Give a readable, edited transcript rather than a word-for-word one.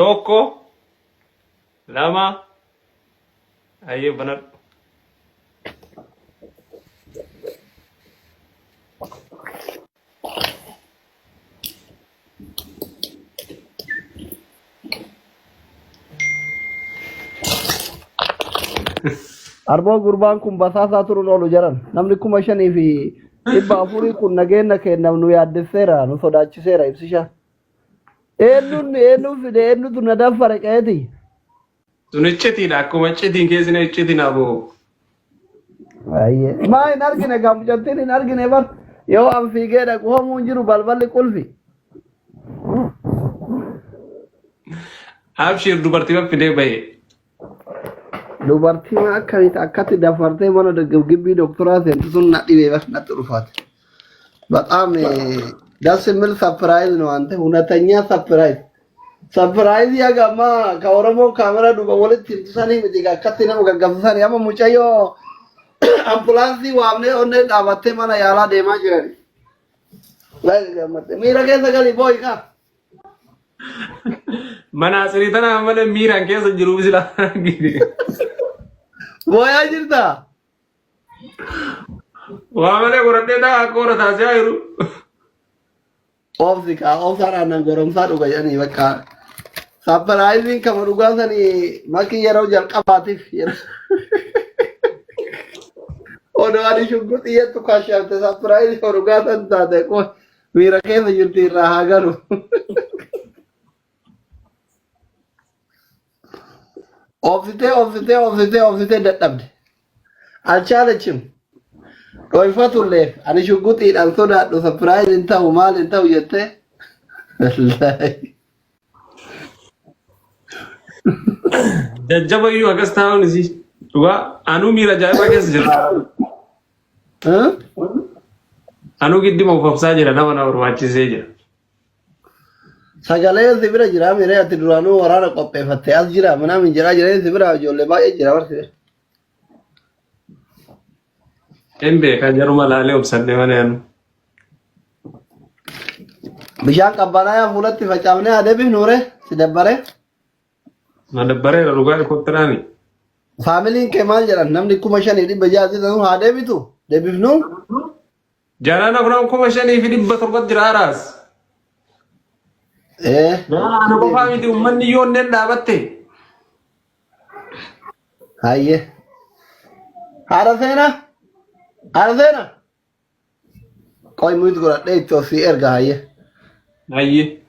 Tokko. Lama. Ayyee banadhu. Arboo gurbaan kun basaasaa turuun oolu jiran namni 5,000 fi 400 kun nageenya kennamu nu yaaddesseera nu sodaachiseera ibsisha. Eenyutu na daffare qeeti. Sun iccitiidha akkuma iccitiin keessina iccitiin aboo. Ayyee maa hin argine gamucattiin hin argine bar yoo an fiigee dhaqu homuu hin jiru balballi qulfi. Abshir dubartii fidee bahee. Dubartii akkatti dafartee mana gibbii doktoraa seentu sun na dhibee bas natti dhufaate. በጣም ደስ የሚል ሰርፕራይዝ ነው አንተ እውነተኛ ሰርፕራይዝ ሰርፕራይዝ ያጋማ ከኦሮሞ ካሜራ ዱበ ወለት ትንሳኔ ምዲጋ ከትነ መገገፍሳን ያማ ሙጫዮ አምቡላንስ ዋምኔ ኦነ ዳባቴ ማና ያላ ደማ ጅራኒ ላይ ገመተ ሚራ ከሰገሊ ቦይካ መናስሪ ተና መለ ሚራን ከሰ ጅሩ ቢስላ ጊዲ ቦያ ጅርታ ዋመለ ጎረደዳ አቆረታ ሲያይሩ ኦፍዚካ ኦፍሳራና ጎረምሳ ዱጋያኒ በቃ ሰርፕራይዚንግ ከመዱጋሰኒ ማኪ የራው ጀልቀባቲፍ ኦዶ አዲ ሽጉጥ የቱ ካሻተ ሰርፕራይዝ ከመዱጋሰን ታተ ቆ ሚራከን ጅርቲ ራሃገሉ ኦፍሲቴ ደደብድ አልቻለችም ዶይፈቱልህ አኒ ሽጉጢዳን ሶዳዱ ሰርፕራይዝ እንታው ማል እንታው የተ jajjabayyuu akkas taa'uun isii dhugaa anuu miira ajaa'ibaa keessa jira. Anuu giddima ufafsaa jira nama na barbaachisee jira. Sagalee sibira jira miree ati duraanuu waraana qopheeffattee as jira mana min jira jiree sibira ijoollee baay'ee jira barsiise. Embee kan jaruma laalee obsadee mana yaanu. Bishaan qabbanaa fuulatti facaafnee adeebiif nuure si dabbaree. Madabbareera dhugaa kottiraani. Faamiliin kee maal jedhan namni 5,600 tanuu haa deebitu deebifnu. Jaaraan afran 5,700 jira araas. Ana qofaa miti uummanni yoo onneen dhaabatte. Hayyee. Haadha seenaa. Haadha seenaa. Qoy muyit godhadhee itti ofii erga hayyee. Hayyee.